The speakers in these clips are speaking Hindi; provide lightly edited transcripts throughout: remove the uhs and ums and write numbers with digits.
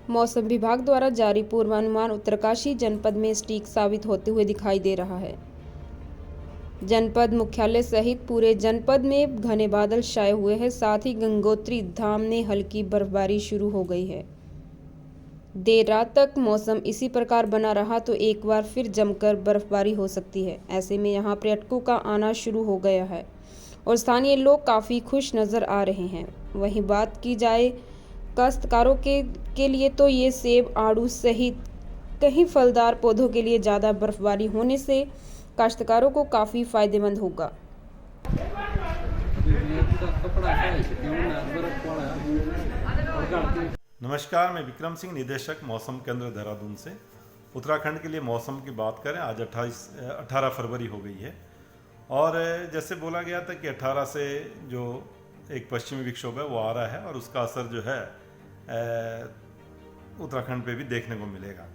मौसम विभाग द्वारा जारी पूर्वानुमान उत्तरकाशी जनपद में सटीक साबित होते हुए दिखाई दे रहा है। जनपद मुख्यालय सहित पूरे जनपद में घने बादल छाए हुए हैं। साथ ही गंगोत्री धाम में हल्की बर्फबारी शुरू हो गई है। देर रात तक मौसम इसी प्रकार बना रहा तो एक बार फिर जमकर बर्फबारी हो सकती है। ऐसे में यहाँ पर्यटकों का आना शुरू हो गया है और स्थानीय लोग काफ़ी खुश नज़र आ रहे हैं। वहीं बात की जाए काश्तकारों के लिए तो ये सेब, आड़ू सहित कई फलदार पौधों के लिए ज़्यादा बर्फबारी होने से काश्तकारों को काफ़ी फायदेमंद होगा। नमस्कार, मैं विक्रम सिंह, निदेशक मौसम केंद्र देहरादून से। उत्तराखंड के लिए मौसम की बात करें, आज 18 फरवरी हो गई है और जैसे बोला गया था कि 18 से जो एक पश्चिमी विक्षोभ है वो आ रहा है और उसका असर जो है उत्तराखंड पे भी देखने को मिलेगा।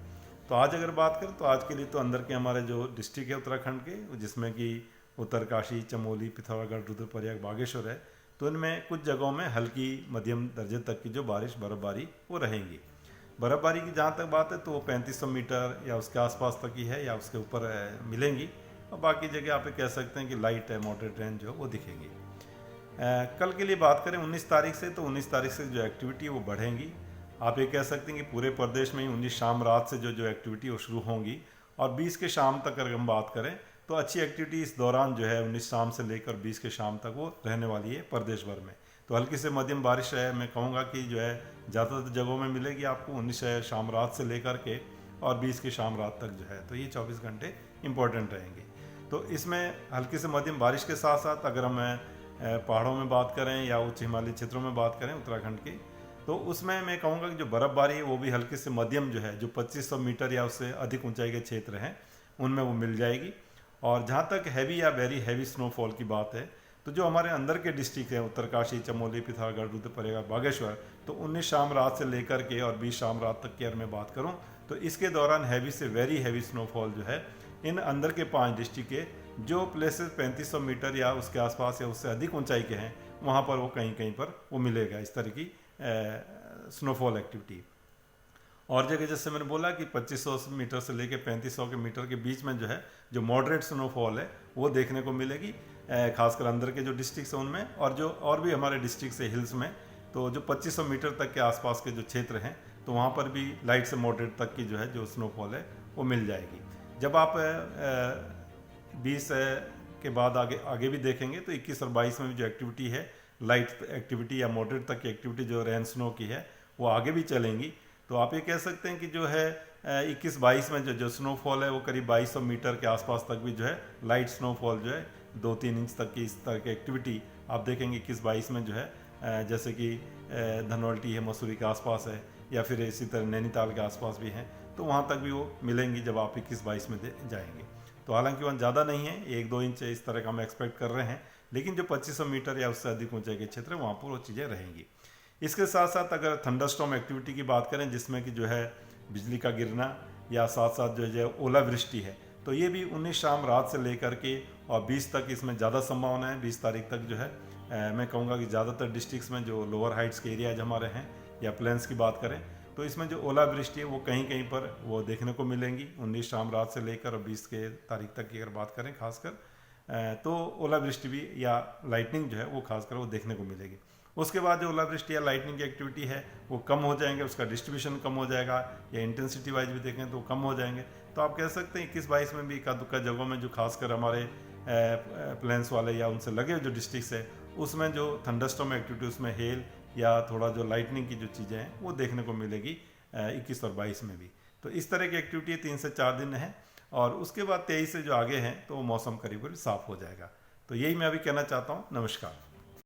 तो आज अगर बात करें तो आज के लिए तो अंदर के हमारे जो डिस्ट्रिक्ट है उत्तराखंड के, जिसमें कि उत्तरकाशी, चमोली, पिथौरागढ़, रुद्रप्रयाग, बागेश्वर है, तो इनमें कुछ जगहों में हल्की मध्यम दर्जे तक की जो बर्फबारी वो रहेंगी। बर्फबारी की जहाँ तक बात है तो वो 3500 मीटर या उसके आसपास तक की है या उसके ऊपर मिलेंगी और बाकी जगह आप कह सकते हैं कि लाइट है, मॉडरेट रेंज जो वो दिखेंगी। कल के लिए बात करें 19 तारीख से, तो 19 तारीख से जो एक्टिविटी है वो बढ़ेंगी। आप ये कह सकते हैं कि पूरे प्रदेश में ही 19 शाम रात से जो एक्टिविटी वो शुरू होंगी और 20 के शाम तक अगर हम बात करें तो अच्छी एक्टिविटी इस दौरान जो है 19 शाम से लेकर 20 के शाम तक वो रहने वाली है प्रदेश भर में। तो हल्की से मध्यम बारिश है, मैं कहूँगा कि जो है ज़्यादातर जगहों में मिलेगी आपको 19 शाम रात से लेकर के और 20 की शाम रात तक जो है, तो ये 24 घंटे इंपॉर्टेंट रहेंगे। तो इसमें हल्की से मध्यम बारिश के साथ साथ अगर हम पहाड़ों में बात करें या उच्च हिमालयी क्षेत्रों में बात करें उत्तराखंड की, तो उसमें मैं कहूँगा कि जो बर्फ़बारी है वो भी हल्की से मध्यम जो है, जो 2500 मीटर या उससे अधिक ऊंचाई के क्षेत्र हैं उनमें वो मिल जाएगी। और जहाँ तक हैवी या वेरी हैवी स्नोफॉल की बात है तो जो हमारे अंदर के डिस्ट्रिक्ट हैं उत्तरकाशी, चमोली, पिथौरागढ़, रुद्रप्रयाग, बागेश्वर, तो 19 शाम रात से लेकर के और 20 शाम रात तक की अगर मैं बात करूँ तो इसके दौरान हैवी से वेरी हैवी स्नोफॉल जो है इन अंदर के 5 डिस्ट्रिक्ट के जो प्लेसेस 3500 मीटर या उसके आसपास या उससे अधिक ऊंचाई के हैं वहाँ पर वो कहीं कहीं पर वो मिलेगा इस तरह की स्नोफॉल एक्टिविटी। और जगह जैसे मैंने बोला कि 2500 मीटर से लेकर 3500 के मीटर के बीच में जो है जो मॉडरेट स्नोफॉल है वो देखने को मिलेगी, खासकर अंदर के जो डिस्ट्रिक्ट हैं उनमें और भी हमारे डिस्ट्रिक्ट से हिल्स में, तो जो 2500 मीटर तक के आसपास के जो क्षेत्र हैं तो वहाँ पर भी लाइट से मॉडरेट तक की जो है जो स्नोफॉल है वो मिल जाएगी। जब आप 20 के बाद आगे भी देखेंगे तो 21 और 22 में भी जो एक्टिविटी है लाइट एक्टिविटी या मॉडरेट तक की एक्टिविटी जो रेन स्नो की है वो आगे भी चलेंगी। तो आप ये कह सकते हैं कि जो है 21-22 में जो स्नोफॉल है वो करीब 2200 मीटर के आसपास तक भी जो है लाइट स्नोफॉल जो है 2-3 इंच तक की इस तरह की एक्टिविटी आप देखेंगे 21-22 में जो है, जैसे कि धनवल्टी है, मसूरी के आसपास है या फिर इसी तरह नैनीताल के आसपास भी हैं, तो वहाँ तक भी वो मिलेंगी जब आप 21-22 में जाएंगे। तो हालांकि वहाँ ज़्यादा नहीं है, 1-2 इंच इस तरह का हम एक्सपेक्ट कर रहे हैं, लेकिन जो 2500 मीटर या उससे अधिक ऊंचाई के क्षेत्र है वहाँ पर वो चीज़ें रहेंगी। इसके साथ साथ अगर थंडरस्टॉर्म एक्टिविटी की बात करें जिसमें कि जो है बिजली का गिरना या साथ साथ जो है ओलावृष्टि है, तो ये भी 19 शाम रात से लेकर के और 20 तक इसमें ज़्यादा संभावना है। 20 तारीख तक जो है मैं कहूँगा कि ज़्यादातर डिस्ट्रिक्ट्स में जो लोअर हाइट्स के एरियाज हमारे हैं या प्लेन्स की बात करें तो इसमें जो ओलावृष्टि है वो कहीं कहीं पर वो देखने को मिलेंगी 19 शाम रात से लेकर और 20 के तारीख तक की अगर बात करें खासकर, तो ओलावृष्टि भी या लाइटनिंग जो है वो खासकर वो देखने को मिलेगी। उसके बाद जो ओलावृष्टि या लाइटनिंग की एक्टिविटी है वो कम हो जाएंगे, उसका डिस्ट्रीब्यूशन कम हो जाएगा या इंटेंसिटी वाइज भी देखें तो कम हो जाएंगे। तो आप कह सकते हैं 21-22 में भी इक्का दुक्का जगहों में जो खासकर हमारे प्लेन्स वाले या उनसे लगे जो डिस्ट्रिक्ट्स है उसमें जो थंडरस्टॉर्म एक्टिविटी उसमें हेल या थोड़ा जो लाइटनिंग की जो चीज़ें हैं वो देखने को मिलेगी 21 और 22 में भी। तो इस तरह की एक्टिविटी 3 से 4 दिन है और उसके बाद 23 से जो आगे हैं तो मौसम करीब करीब साफ हो जाएगा। तो यही मैं अभी कहना चाहता हूँ। नमस्कार।